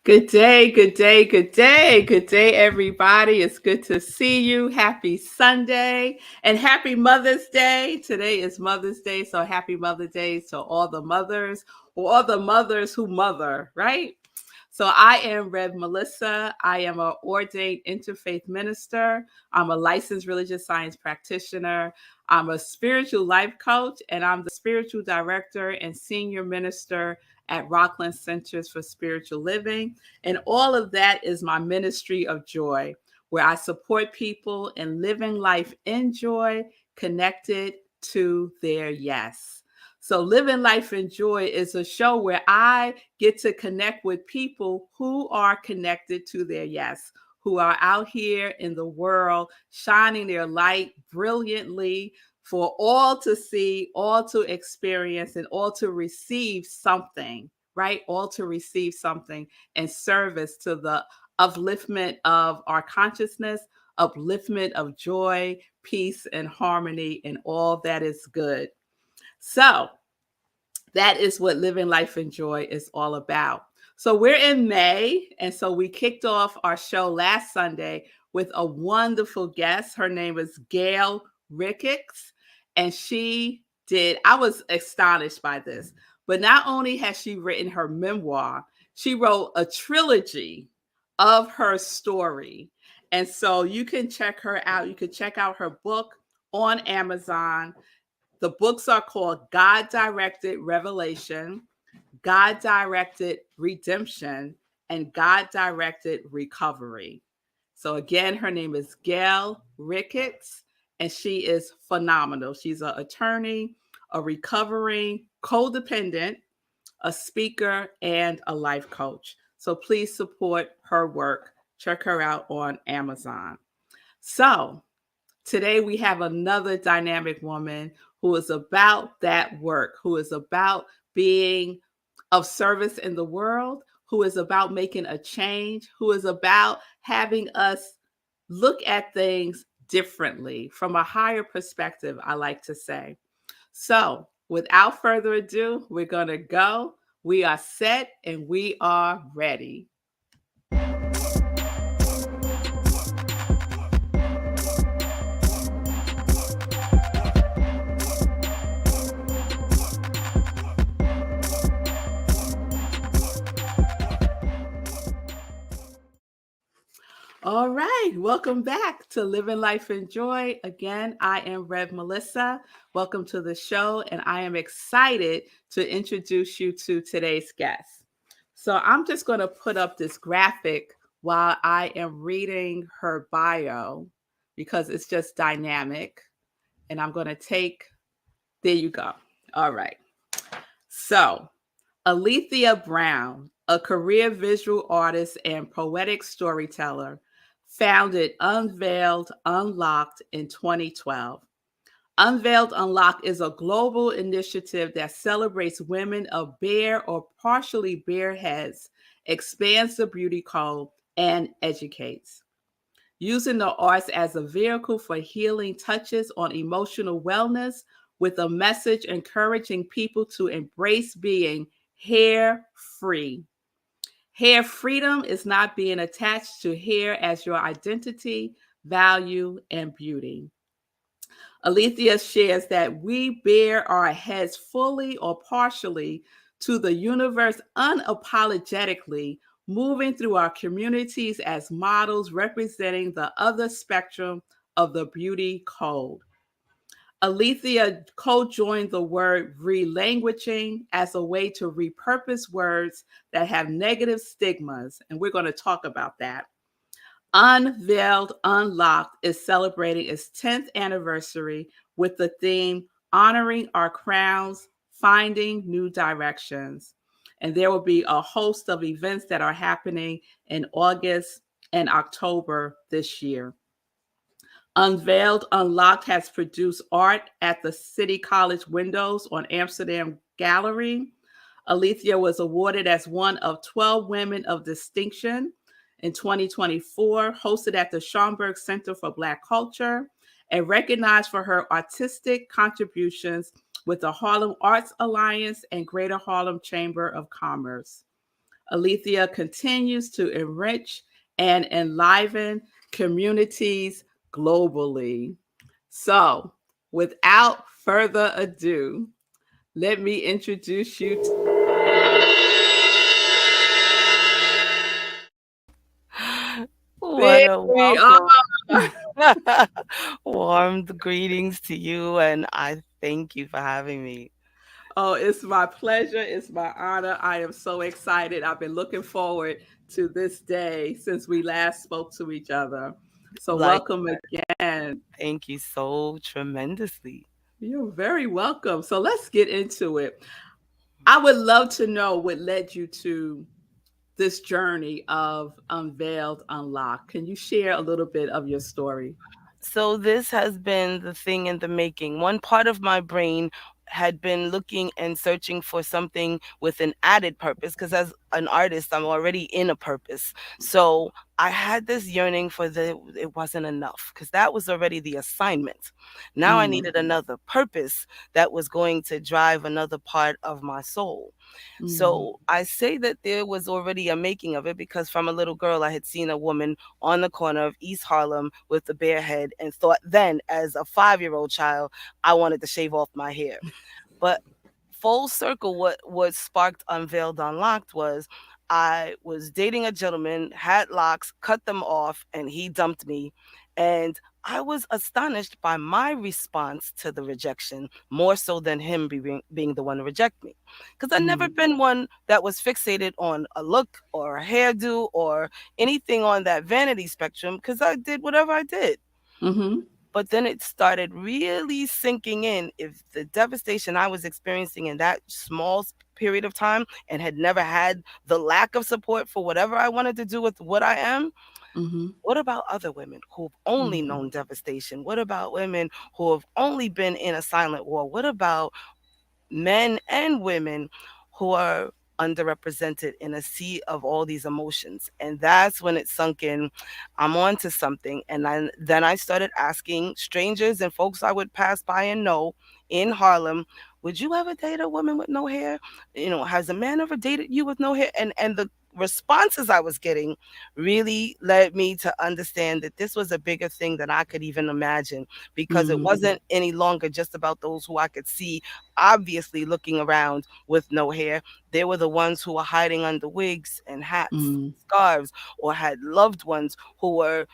Good day, good day, good day, good day, everybody. It's good to see you. Happy Sunday and happy Mother's Day. Today is Mother's Day, so happy Mother's Day to all the mothers or all the mothers who mother, right? So I am Rev Melissa. I am an ordained interfaith minister. I'm a licensed religious science practitioner. I'm a spiritual life coach, and I'm the spiritual director and senior minister at Rockland Centers for Spiritual Living. And all of that is my ministry of joy, where I support people in living life in joy, connected to their yes. So, Living Life in Joy is a show where I get to connect with people who are connected to their yes, who are out here in the world shining their light brilliantly for all to see, all to experience, and all to receive something, right? All to receive something in service to the upliftment of our consciousness, upliftment of joy, peace, and harmony, and all that is good. So, that is what Living Life in Joy is all about. So we're in May, and so we kicked off our show last Sunday with a wonderful guest. Her name is Gail Ricketts, and I was astonished by this, but not only has she written her memoir, she wrote a trilogy of her story. And so you can check her out. You can check out her book on Amazon. The books are called God Directed Revelation, God Directed Redemption, and God Directed Recovery. So, again, her name is Gail Ricketts, and she is phenomenal. She's an attorney, a recovering codependent, a speaker, and a life coach. So, please support her work. Check her out on Amazon. So, today we have another dynamic woman who is about that work, who is about being of service in the world, who is about making a change, who is about having us look at things differently from a higher perspective, I like to say. So, without further ado, we're going to go. We are set and we are ready. All right, welcome back to Living Life in Joy. Again, I am Rev Melissa. Welcome to the show, and I am excited to introduce you to today's guest. So I'm just going to put up this graphic while I am reading her bio because it's just dynamic. And I'm going to there you go. All right. So, Aleathia Brown, a career visual artist and poetic storyteller, founded Unveiled Unlocked in 2012. Unveiled Unlocked is a global initiative that celebrates women of bare or partially bare heads, expands the beauty code, and educates. Using the arts as a vehicle for healing touches on emotional wellness with a message encouraging people to embrace being hair free. Hair freedom is not being attached to hair as your identity, value, and beauty. Aleathia shares that we bear our heads fully or partially to the universe unapologetically, moving through our communities as models representing the other spectrum of the beauty code. Aleathia co-joined the word relanguaging as a way to repurpose words that have negative stigmas, and we're going to talk about that. Unveiled Unlocked is celebrating its 10th anniversary with the theme Honoring Our Crowns, Finding New Directions. And there will be a host of events that are happening in August and October this year. Unveiled Unlocked has produced art at the City College windows on Amsterdam Gallery. Aleathia was awarded as one of 12 women of distinction in 2024, hosted at the Schomburg Center for Black Culture, and recognized for her artistic contributions with the Harlem Arts Alliance and Greater Harlem Chamber of Commerce. Aleathia continues to enrich and enliven communities globally. So, without further ado, let me introduce you to What there a we are. welcome. Warm greetings to you, and I thank you for having me. Oh, it's my pleasure. It's my honor. I am so excited. I've been looking forward to this day since we last spoke to each other. So, Like, welcome again. thank you so tremendously. You're very welcome. So, let's get into it. I would love to know what led you to this journey of Unveiled, Unlocked. Can you share a little bit of your story? So this has been the thing in the making. One part of my brain had been looking and searching for something with an added purpose because as an artist I'm already in a purpose. So I had this yearning for the it wasn't enough because that was already the assignment. Now I Mm, needed another purpose that was going to drive another part of my soul. mm, So I say that there was already a making of it because from a little girl, I had seen a woman on the corner of East Harlem with a bare head and thought then, as a 5-year-old child, I wanted to shave off my hair. But full circle, what sparked Unveiled Unlocked was I was dating a gentleman, had locks, cut them off, and he dumped me. And I was astonished by my response to the rejection more so than him being the one to reject me. Because I'd never mm, been one that was fixated on a look or a hairdo or anything on that vanity spectrum because I did whatever I did. mm-hmm, But then it started really sinking in if the devastation I was experiencing in that small period of time and had never had the lack of support for whatever I wanted to do with what I am. mm-hmm, What about other women who've only mm-hmm, known devastation? What about women who have only been in a silent war? What about men and women who are underrepresented in a sea of all these emotions? And that's when it sunk in. I'm on to something. And then I started asking strangers and folks I would pass by and know in Harlem, would you ever date a woman with no hair? Has a man ever dated you with no hair? And the responses I was getting really led me to understand that this was a bigger thing than I could even imagine because it mm, wasn't any longer just about those who I could see obviously looking around with no hair. They were the ones who were hiding under wigs and hats, mm, scarves, or had loved ones who were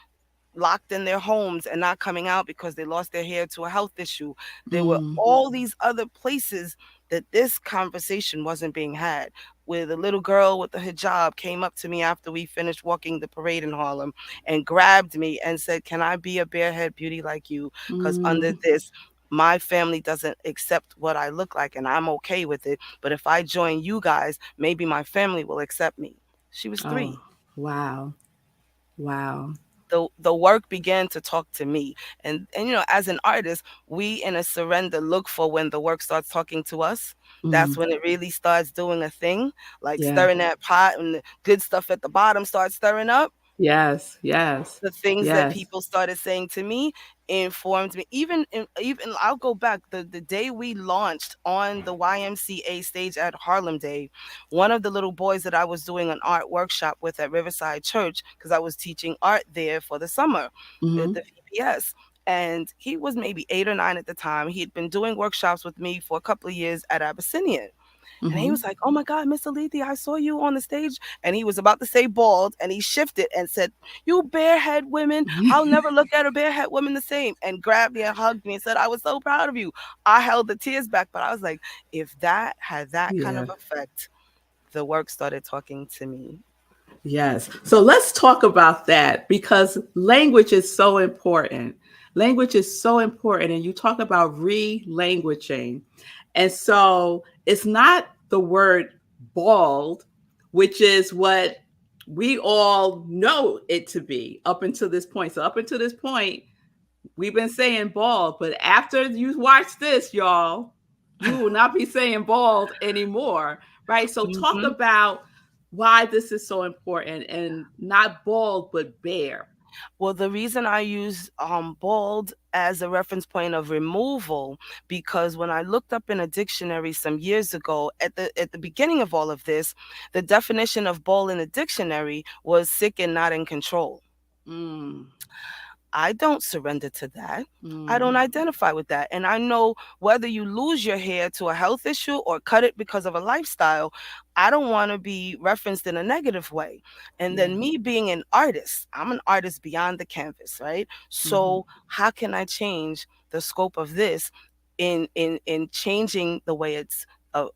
locked in their homes and not coming out because they lost their hair to a health issue. There were mm, all these other places that this conversation wasn't being had. Where the little girl with the hijab came up to me after we finished walking the parade in Harlem and grabbed me and said, "Can I be a barehead beauty like you? Because under mm. this, my family doesn't accept what I look like and I'm okay with it. But if I join you guys, maybe my family will accept me." She was Oh, 3. wow. Wow. The work began to talk to me, and as an artist we in a surrender look for when the work starts talking to us. That's Mm, when it really starts doing a thing, like yeah. stirring that pot and the good stuff at the bottom starts stirring up. Yes. Yes. The things that Yes. people started saying to me informed me. Even I'll go back the day we launched on the YMCA stage at Harlem Day. One of the little boys that I was doing an art workshop with at Riverside Church because I was teaching art there for the summer at Mm-hmm. the VPS. And he was maybe 8 or 9 at the time. He had been doing workshops with me for a couple of years at Abyssinian. And he Mm-hmm. was like, "Oh my God, Miss Alethea, I saw you on the stage." And he was about to say bald, and he shifted and said, "You barehead women, I'll never look at a barehead woman the same." And grabbed me and hugged me and said, "I was so proud of you." I held the tears back, but I was like, if that had that kind Yeah. of effect, the work started talking to me. Yes. So let's talk about that because language is so important. Language is so important. And you talk about re-languaging. And so it's not the word bald, which is what we all know it to be up until this point. So up until this point, we've been saying bald, but after you watch this, y'all, we will not be saying bald anymore, right? So talk Hmm. about why this is so important and not bald, but bare. Well, the reason I use bald as a reference point of removal, because when I looked up in a dictionary some years ago, at the beginning of all of this, the definition of bald in the dictionary was sick and not in control. Mm, I don't surrender to that. I don't mm, identify with that. And I know whether you lose your hair to a health issue or cut it because of a lifestyle, I don't want to be referenced in a negative way. And yeah. then me being an artist, I'm an artist beyond the canvas, right? Hmm. So how can I change the scope of this in changing the way it's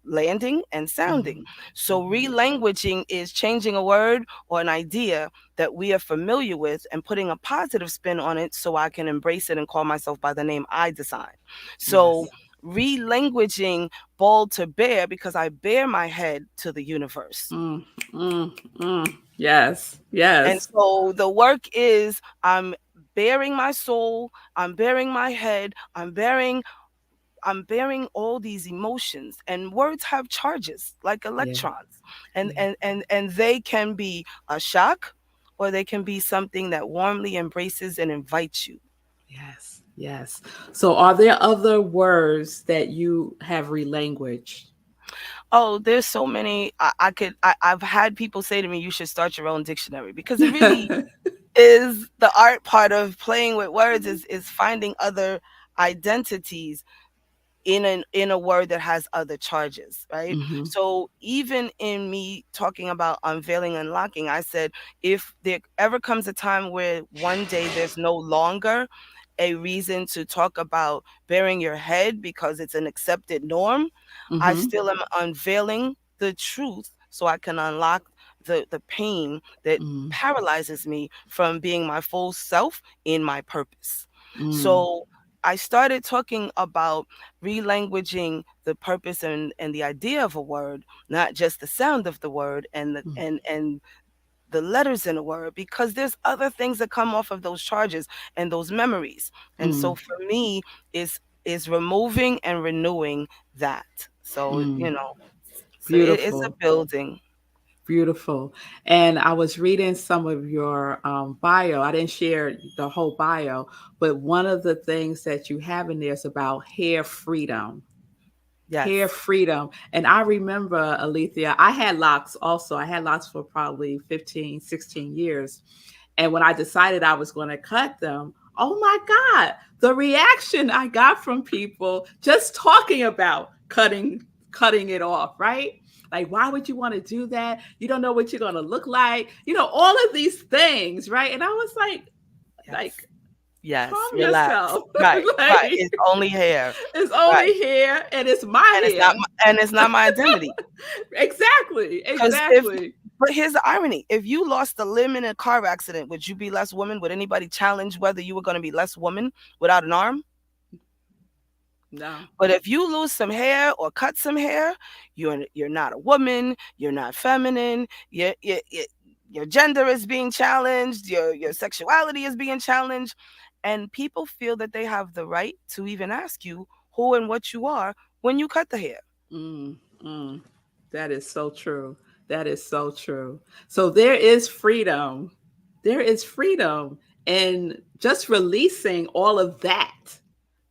landing and sounding? Hmm. So Hmm. relanguaging is changing a word or an idea that we are familiar with and putting a positive spin on it so I can embrace it and call myself by the name I design. So Yes. relanguaging bald to bare because I bare my head to the universe. Mm, mm, mm. Yes. And Yes. so the work is I'm bearing my soul, I'm bearing my head, I'm bearing all these emotions, and words have charges like Yeah. electrons, and Yeah. and they can be a shock or they can be something that warmly embraces and invites you. Yes. Yes. So, are there other words that you have relanguaged? Oh, there's so many. I've had people say to me, you should start your own dictionary, because it really is the art part of playing with words, is finding other identities in a word that has other charges, right? Hmm. So even in me talking about unveiling and locking, I said if there ever comes a time where one day there's no longer a reason to talk about bearing your head because it's an accepted norm, I Hmm. still am unveiling the truth so I can unlock the pain that Mm, paralyzes me from being my full self in my purpose. mm, So I started talking about relanguaging the purpose and the idea of a word, not just the sound of the word and mm, the letters in a word, because there's other things that come off of those charges and those memories. And so mm, for me is removing and renewing that. So, mm. so it's a Beautiful. building. Beautiful. And I was reading some of your bio. I didn't share the whole bio, but one of the things that you have in there is about hair freedom. Hair Yes. freedom. And I remember, Aleathia, I had locks also. I had locks for probably 15, 16 years. And when I decided I was going to cut them, oh my God, the reaction I got from people just talking about cutting it off, right? Like, why would you want to do that? You don't know what you're going to look like. All of these things, right? And I was like, Yes. Yes. calm Relax. yourself. Right. Right. Like, It's only hair. it's Right. only hair and it's my And hair. it's not my identity. Exactly. Because if Exactly. but here's the irony. If you lost a limb in a car accident, would you be less woman? Would anybody challenge whether you were going to be less woman without an arm? No. But if you lose some hair or cut some hair, you're not a woman, you're not feminine, your gender is being challenged, your sexuality is being challenged, and people feel that they have the right to even ask you who and what you are when you cut the hair. Mm, mm. That is so true. That is so true. So there is freedom. There is freedom in just releasing all of that,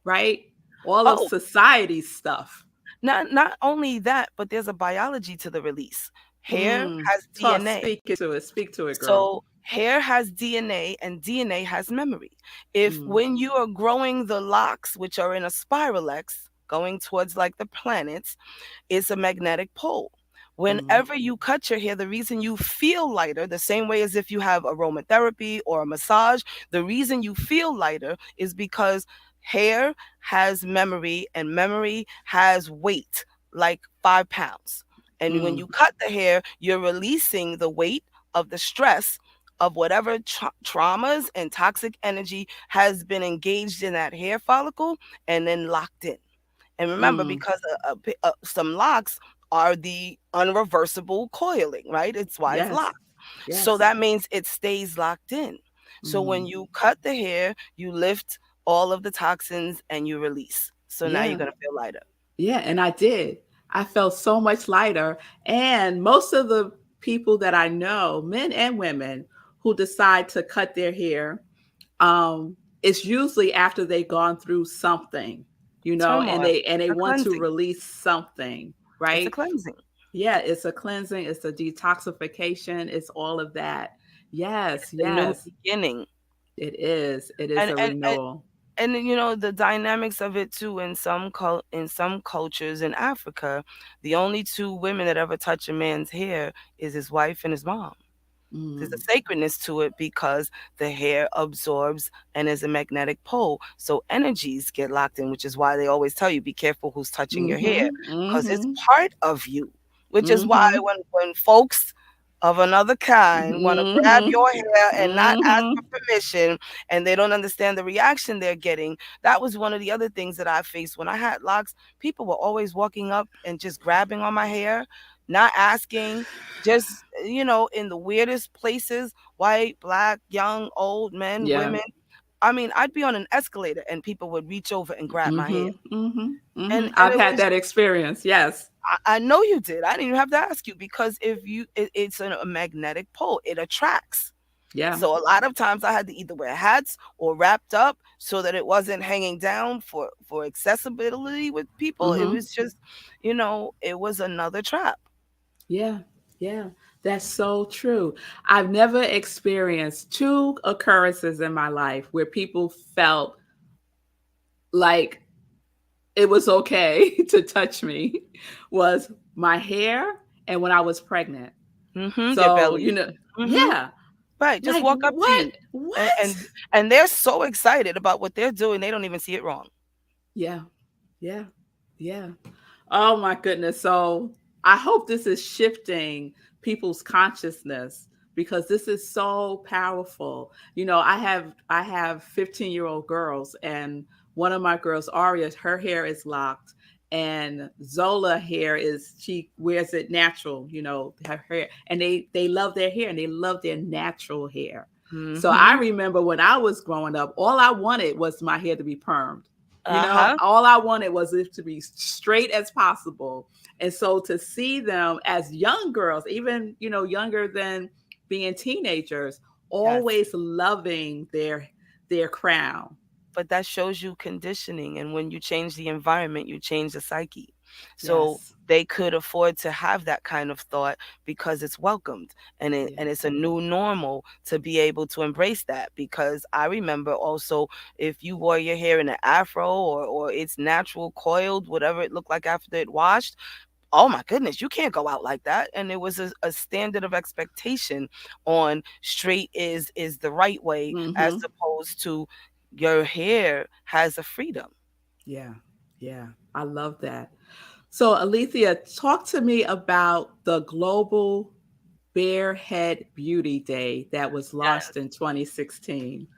right? All of Oh, society's stuff. not only that, but there's a biology to the release. Hair Mm. has Talk, DNA. speak it to it. Speak to it, girl. So hair has DNA and DNA has memory. If Mm, when you are growing the locks, which are in a spiral X, going towards like the planets, is a magnetic pole. mm, Whenever you cut your hair, the reason you feel lighter, the same way as if you have aromatherapy or a massage, the reason you feel lighter is because hair has memory and memory has weight, like 5 pounds. And when mm, you cut the hair, you're releasing the weight of the stress of whatever traumas and toxic energy has been engaged in that hair follicle and then locked in. And remember, mm. because some locks are the unreversible coiling, right? It's why it's Yes. locked. So Yes. that means it stays locked in. So when Mm. you cut the hair, you lift all of the toxins and you release. So now you're Yeah. going to feel lighter. Yeah, and I did. I felt so much lighter. And most of the people that I know, men and women, who decide to cut their hair, it's usually after they've gone through something, and Turmoil. they A want to cleansing. release something, It's a right? cleansing. Yeah, it's a cleansing, it's a detoxification, it's all of that. Yes, The new yes, beginning. it is. It is And a and and renewal. and the dynamics of it too, in some cultures in Africa, the only two women that ever touch a man's hair is his wife and his mom. There's a Mm, sacredness to it because the hair absorbs and is a magnetic pole. So energies get locked in, which is why they always tell you be careful who's touching your hair mhm, because it's mhm, part of you. Which is why mhm, when folks of another kind want to grab mhm, your hair and not ask mhm. for permission and they don't understand the reaction they're getting. That was one of the other things that I faced when I had locks. People were always walking up and just grabbing on my hair, not asking, just in the weirdest places, white, black, young, old, men, Yeah. women. I mean, I'd be on an escalator and people would reach over and grab my hair. Mhm, mhm, And I've it had was, that experience. Yes. I know you did. I didn't even have to ask you because it's a magnetic pole. It attracts. Yeah. So a lot of times I had to either wear hats or wrapped up so that it wasn't hanging down for accessibility with people. It Mhm. was just, it was another trap. Yeah. Yeah. That's so true. I've never experienced two occurrences in my life where people felt like it was okay to touch me was my hair and when I was pregnant. Your So, belly. Mhm. yeah. Right, just Like walk up to what? you, and What? and and they're so excited about what they're doing, they don't even see it wrong. Yeah. Yeah. Yeah. Oh my goodness. So I hope this is shifting people's consciousness because this is so powerful. I have 15-year-old girls, and one of my girls, Aria, her hair is locked, and Zola hair is she wears it natural, her hair. And they love their hair and they love their natural hair. So I Mhm. remember when I was growing up, all I wanted was my hair to be permed. Uh-huh. All I wanted was it to be straight as possible. And so to see them as young girls, even, younger than being teenagers, Yes. always loving their crown. But that shows you conditioning, and when you change the environment, you change the psyche. So Yes. they could afford to have that kind of thought because it's welcomed, and Yeah. it's a new normal to be able to embrace that. Because I remember also, if you wore your hair in an afro, or it's natural coiled, whatever it looked like after it washed, oh my goodness, you can't go out like that. And it was a standard of expectation on straight is the right way, as Mhm. opposed to your hair has a freedom. Yeah. Yeah. I love that. So Alethea, talk to me about the Global Barehead Beauty Day that was launched in 2016.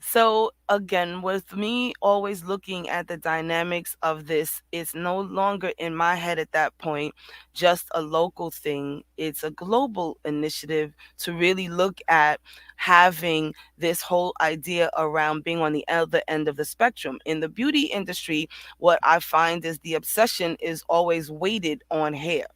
So again, with me always looking at the dynamics of this, it's no longer in my head at that point just a local thing. It's a global initiative to really look at having this whole idea around being on the other end of the spectrum. In the beauty industry, what I find is the obsession is always weighted on hair.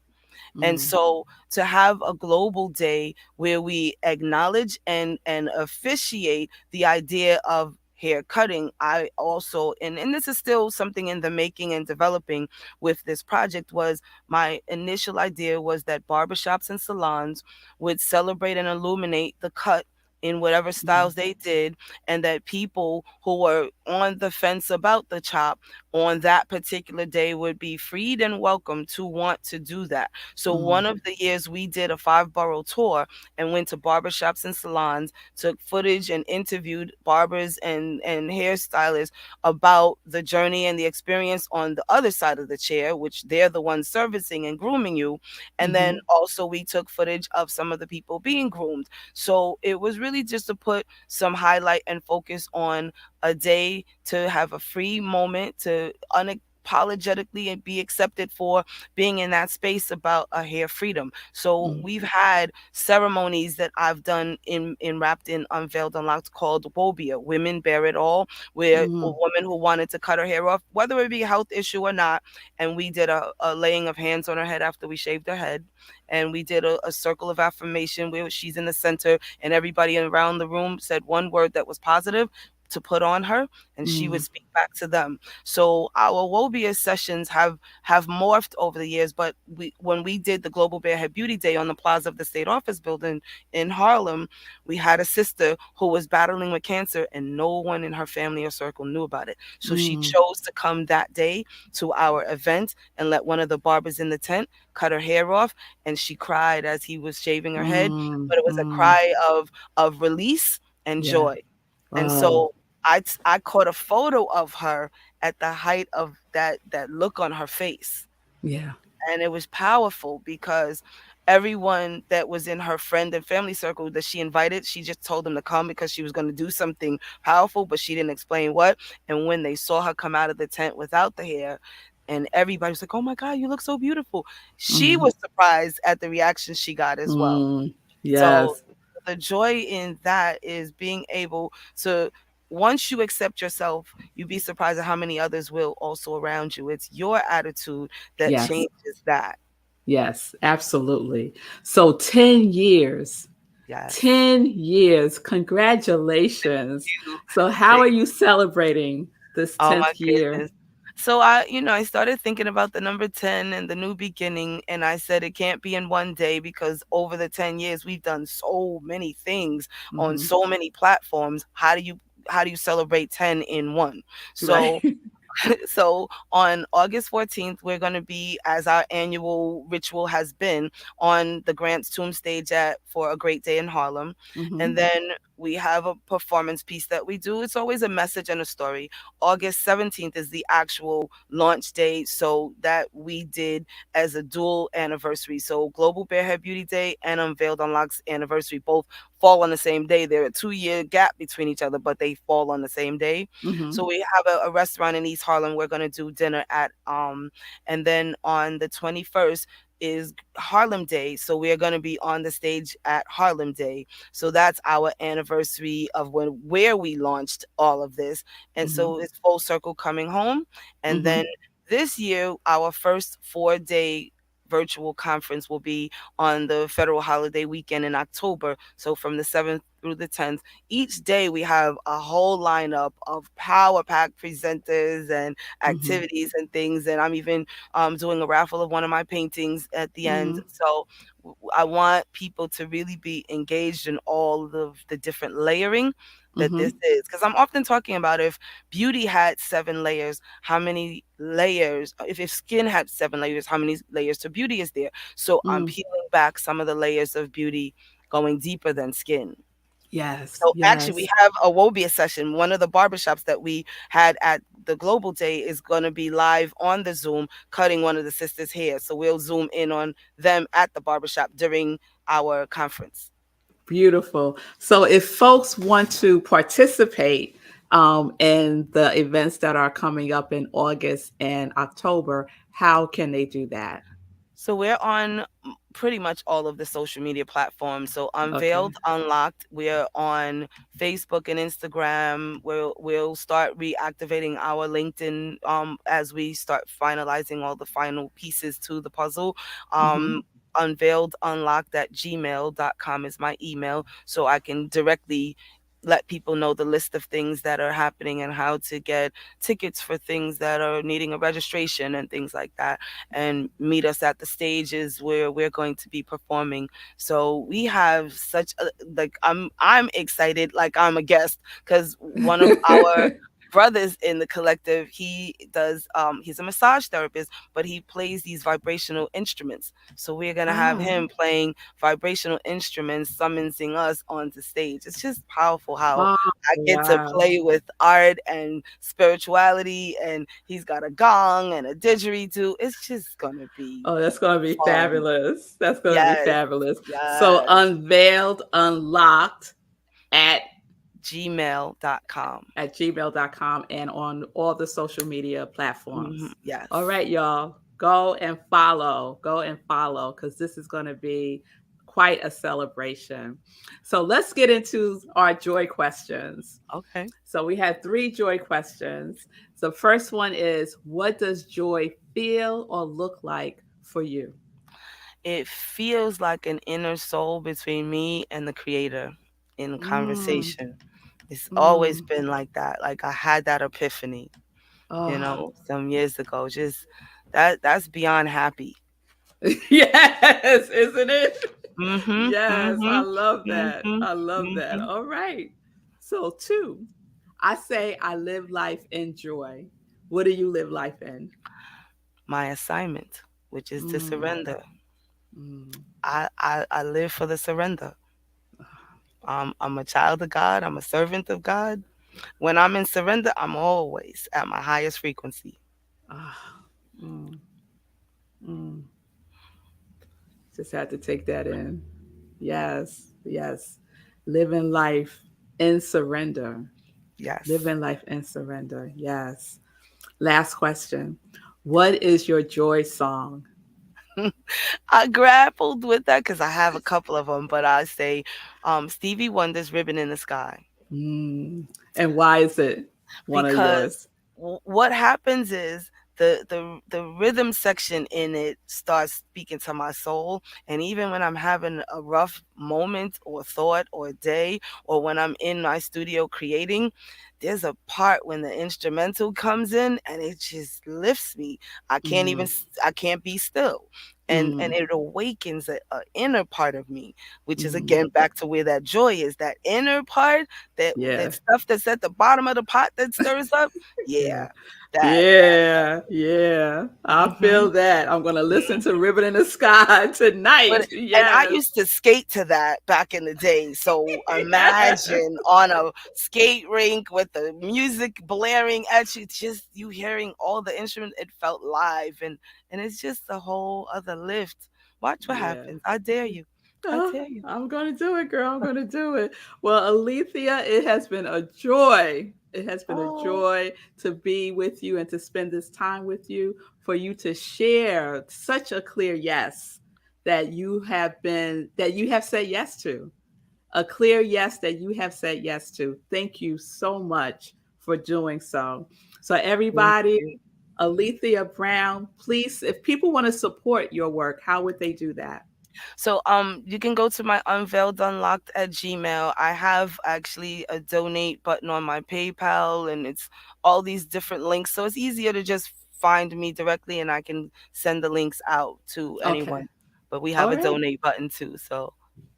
And Mm, so to have a global day where we acknowledge and officiate the idea of hair cutting, I also, and this is still something in the making and developing with this project, was my initial idea was that barbershops and salons would celebrate and illuminate the cut in whatever mhm, styles they did, and that people who were on the fence about the chop on that particular day would be freed and welcome to want to do that. So mhm, one of the years we did a 5 borough tour and went to barbershops and salons, took footage and interviewed barbers and hairstylists about the journey and the experience on the other side of the chair, which they're the ones servicing and grooming you. And then mhm, also we took footage of some of the people being groomed. So it was really just to put some highlight and focus on a day to have a free moment to unapologetically and be accepted for being in that space about a hair freedom. So Mm, we've had ceremonies that I've done in wrapped in Unveiled Unlocked called Wobia, Women Bear It All, where a mm, woman who wanted to cut her hair off, whether it be a health issue or not, and we did a laying of hands on her head after we shaved her head, and we did a circle of affirmation where she's in the center, and everybody around the room said one word that was positive to put on her, and she would mm, speak back to them. So our Wobia sessions have morphed over the years, but when we did the Global Barehead Beauty Day on the plaza of the state office building in Harlem, we had a sister who was battling with cancer, and no one in her family or circle knew about it. So she mm, chose to come that day to our event and let one of the barbers in the tent cut her hair off, and she cried as he was shaving her head, mm, but it was a mm. cry of release and Yeah. joy. And Oh, so I caught a photo of her at the height of that look on her face, yeah. and it was powerful because everyone that was in her friend and family circle that she invited, she just told them to come because she was going to do something powerful, but she didn't explain what. And when they saw her come out of the tent without the hair, and everybody was like, "Oh my God, you look so beautiful," she Mm, was surprised at the reaction she got as well. mm. So Yes. the joy in that is being able to, once you accept yourself, you'd be surprised at how many others will also around you. It's your attitude that Yes. changes that. Yes. Absolutely. So 10 years. Yes. 10 years. Congratulations. You. So, how are Thank. you celebrating this Oh my 10th year? goodness. So I started thinking about the number 10 and the new beginning, and I said it can't be in one day because over the 10 years we've done so many things on Hmm. so many platforms. How do you celebrate 10 in one? Right. So so on August 14th, we're going to be, as our annual ritual has been, on the Grant's Tomb stage at For a Great Day in Harlem. Hmm. And then we have a performance piece that we do. It's always a message and a story. August 17th is the actual launch day. So that we did as a dual anniversary. So Global Barehead Beauty Day and Unveiled Unlocks anniversary both fall on the same day. They're a 2 year gap between each other, but they fall on the same day. Hmm. So we have a restaurant in East Harlem. We're gonna do dinner at and then on the 21st is Harlem Day. So we are gonna be on the stage at Harlem Day. So that's our anniversary of where we launched all of this. And Hmm. so it's full circle coming home. And Hmm. then this year, our first 4 day virtual conference will be on the federal holiday weekend in October. So from the 7th through the 10th, each day we have a whole lineup of power pack presenters and Hmm. activities and things. And I'm even doing a raffle of one of my paintings at the end. Hmm. So I want people to really be engaged in all of the different layering that this Hmm. is. Because I'm often talking about, if beauty had 7 layers, how many layers, if skin had 7 layers, how many layers to beauty is there? So I'm Mm. peeling back some of the layers of beauty, going deeper than skin. Yes. So actually, we Yes. have a Wobia session. One of the barbershops that we had at the Global Day is going to be live on the Zoom cutting one of the sisters' hair. So we'll zoom in on them at the barbershop during our conference. Beautiful. So, if folks want to participate in the events that are coming up in August and October, how can they do that? So we're on pretty much all of the social media platforms. So Okay. Unveiled, Unlocked. We're on Facebook and Instagram. We'll start reactivating our LinkedIn as we start finalizing all the final pieces to the puzzle. Hmm. Unveiled Unlocked at gmail.com is my email, so I can directly let people know the list of things that are happening and how to get tickets for things that are needing a registration and things like that, and meet us at the stages where we're going to be performing. So we have such a, like, I'm excited like I'm a guest, because one of our brothers in the collective, he does he's a massage therapist, but he plays these vibrational instruments. So we're going to have Oh, him playing vibrational instruments, summoning us onto stage. It's just powerful how oh, I get to wow. play with art and spirituality, and he's got a gong and a didgeridoo. It's just gonna be Oh, that's going to be fun. fabulous. That's going to be Yes, fabulous. So, yes. unveiled, unlocked at gmail.com. at gmail.com and on all the social media platforms. Yes. All right, y'all, go and follow. Go and follow because this is going to be quite a celebration. So let's get into our joy questions. Okay. So we have 3 joy questions. So first one is, what does joy feel or look like for you? It feels like an inner soul between me and the creator in Mm, conversation. It's always mm. been like that. Like I had that epiphany, Oh, some years ago. Just that's beyond happy. yes, isn't it? Mhm. Yes, I Mhm. love that. Mhm. I love that. Mhm. All right. So, 2, I say I live life in joy. What do you live life in? My assignment, which is to Mm, surrender. mm. I live for the surrender. I'm a child of God. I'm a servant of God. When I'm in surrender, I'm always at my highest frequency. Ah, mm, mm. Just had to take that in. Yes, yes. Living life in surrender. Yes. Living life in surrender. Yes. Last question. What is your joy song? I grappled with that because I have a couple of them, but I say Stevie Wonder's Ribbon in the Sky. Mm. And why is it one of Because yours? what happens is the rhythm section in it starts speaking to my soul, and even when I'm having a rough moment or thought or day, or when I'm in my studio creating, there's a part when the instrumental comes in and it just lifts me. Mm, I can't be still, and mm, it awakens a inner part of me, which is mm. again back to where that joy is, that inner part, that Yeah, stuff that's at the bottom of the pot that stirs up. yeah, Yeah, that. yeah, yeah. I Mhm. feel that. I'm gonna listen to Ribbon in the Sky tonight. But and I Yes. used to skate to that back in the day. So imagine on a skate rink with the music blaring at you, just you hearing all the instruments. It felt live, and it's just a whole other lift. Watch what Yeah. happens. I dare you. I Oh, dare you. I'm going to do it, girl. I'm going to do it. Well, Aleathia, it has been a joy. It has been a Oh, joy to be with you and to spend this time with you, for you to share such a clear yes that you have said yes to. A clear yes that you have said yes to. Thank you so much for doing so. So, thank everybody, you. Aleathia Brown, please, if people want to support your work, how would they do that? So you can go to my Unveiled Unlocked at Gmail. I have actually a donate button on my PayPal, and it's all these different links. So it's easier to just find me directly, and I can send the links out to Okay. anyone. But we have All a right. donate button too. So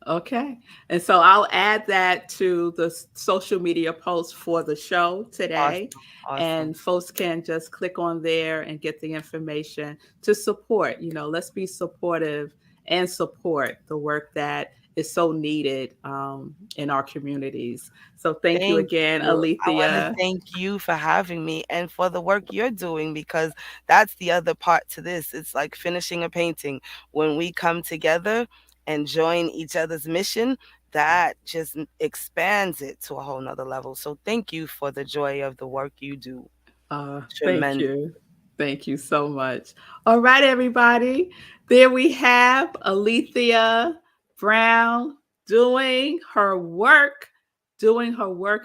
Okay. And so I'll add that to the social media post for the show today. awesome. Awesome. And folks can just click on there and get the information to support. Let's be supportive and support the work that is so needed in our communities. So thank you Thank again, you. I want to Aleathia. thank you for having me and for the work you're doing, because that's the other part to this. It's like finishing a painting. When we come together and join each other's mission, that just expands it to a whole nother level. So thank you for the joy of the work you do. Thank Tremendous. you. Thank you so much. All right, everybody. There we have Aleathia Brown doing her work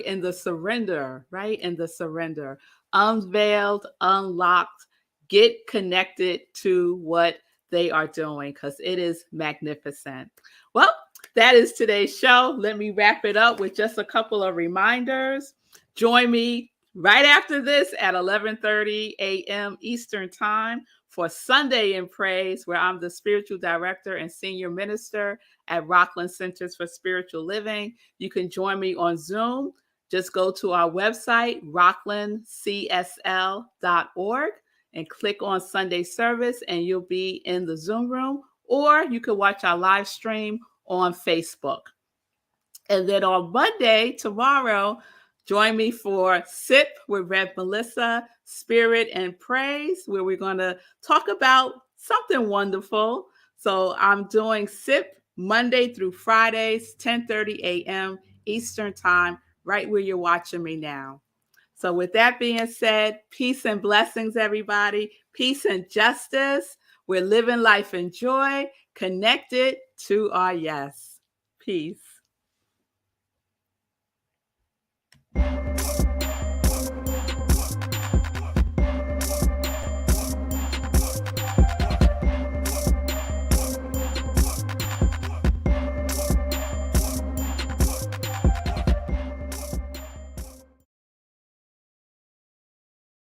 in the surrender, right? In the surrender. Unveiled, unlocked, get connected to what they are doing because it is magnificent. Well, that is today's show. Let me wrap it up with just a couple of reminders. Join me right after this at 11:30 a.m. Eastern Time for Sunday in Praise, where I'm the spiritual director and senior minister at Rockland Centers for Spiritual Living. You can join me on Zoom. Just go to our website, rocklandcsl.org, and click on Sunday service, and you'll be in the Zoom room. Or you can watch our live stream on Facebook. And then on Monday, tomorrow, join me for Sip with Rev Melissa, Spirit and Praise, where we're going to talk about something wonderful. So I'm doing Sip Monday through Fridays, 10:30 a.m. Eastern Time, right where you're watching me now. So, with that being said, peace and blessings, everybody. Peace and justice. We're living life in joy, connected to our yes. Peace.